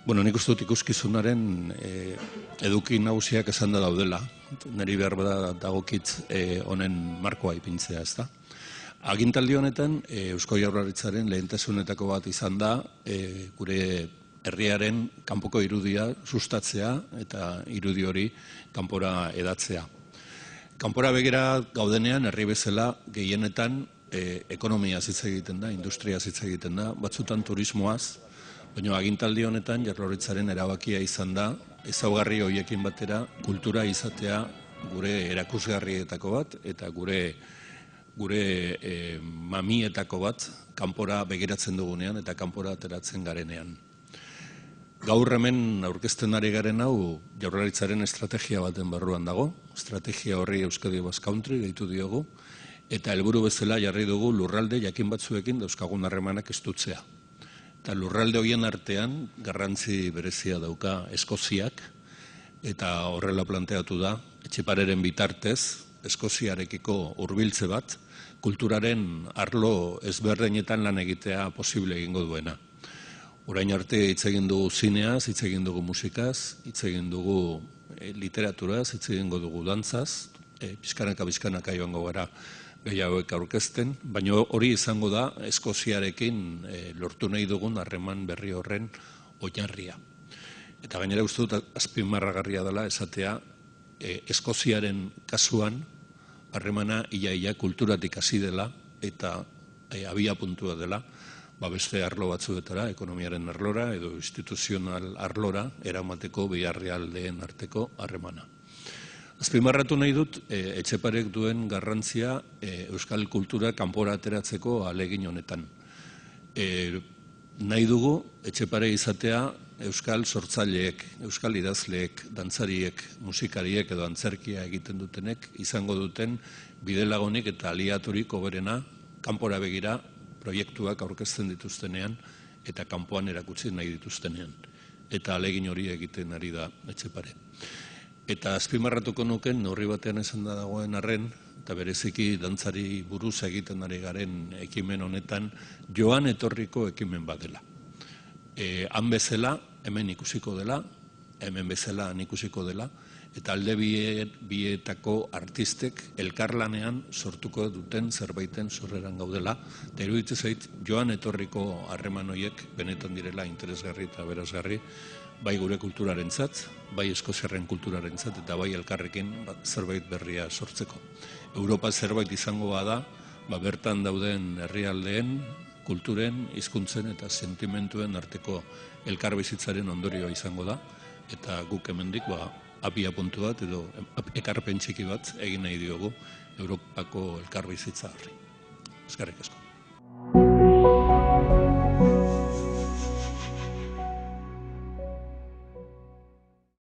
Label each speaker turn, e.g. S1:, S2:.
S1: Bueno, nik uste dut ikuskizunaren eduki nagusiak esan da daudela. Neri behar bada dagokit honen markoa ipintzea, ez da? Agintaldi honetan, Eusko Jaurlaritzaren lehentasunetako bat izan da, gure herriaren kanpoko irudia sustatzea eta irudi hori kanpora edatzea. Kanpora begira gaudenean, herri bezala gehienetan ekonomia hitz egiten da, industria hitz egiten da, batzutan turismoaz, baina agintaldi honetan Jaurlaritzaren erabakia izan da, ezaugarri horiekin batera kultura izatea gure erakusgarrietako bat eta gure mamietako bat kanpora begiratzen dugunean eta kanpora ateratzen garenean. Gaur hemen aurkezten ari garen hau Jaurlaritzaren estrategia baten barruan dago, estrategia horri Euskadi Basque Country deitu diogu, eta helburu bezala jarri dugu lurralde jakin batzuekin dauzkagun harremanak estutzea. Eta lurralde horien artean garrantzi berezia dauka Eskoziak, eta horrela planteatu da, Etxepareren bitartez, Eskoziarekiko hurbiltze bat, kulturaren arlo ezberdinetan lan egitea posible egingo duena. Orain arte hitz egin dugu zineaz, hitz egin dugu musikaz, hitz egin dugu literaturaz, hitz egingo dugu dantzaz, pizkanaka joango gara gehiagoek aurkezten, baina hori izango da Eskoziarekin lortu nahi dugun harreman berri horren oinarria. Eta gainera uste dut azpimarragarria dela esatea Eskoziaren kasuan harremana ia kulturatik hasi dela eta abia puntua dela beste arlo batzuetara, ekonomiaren arlora edo instituzional arlora eramateko beharrealdeen arteko harremana. Azpimarratu nahi dut Etxeparek duen garrantzia euskal kultura kanpora ateratzeko ahalegin honetan. Nahi dugu Etxepare izatea euskal sortzaileek, euskal idazleek, dantzariek, musikariek edo antzerkia egiten dutenek izango duten bidelagunik eta aliaturik hoberena kanpora begira proiektuak aurkezten dituztenean eta kanpoan erakutsi nahi dituztenean. Eta ahalegin hori egiten ari da Etxepare. Eta azpimarratuko nuken, neurri batean esan da dagoen arren, eta bereziki dantzari buruz egiten ari garen ekimen honetan, joan etorriko ekimen bat dela. Han bezala, hemen ikusiko dela, hemen bezala han ikusiko dela, eta alde bietako artistek elkarlanean sortuko duten zerbaiten sorreran gaudela, eta iruditzen zait, joan etorriko harreman horiek benetan direla interesgarri eta berazgarri, bai gure kulturarentzat, bai eskoziarren kulturarentzat eta bai elkarrekin zerbait berria sortzeko. Europa zerbait izango bada, bertan dauden herrialdeen, kulturen, hizkuntzen eta sentimentuen arteko elkarbizitzaren ondorioa izango da, eta guk hemendik abia puntu bat edo ekarpen txiki bat egin nahi diogu Europako elkarbizitza horri. Eskerrik asko.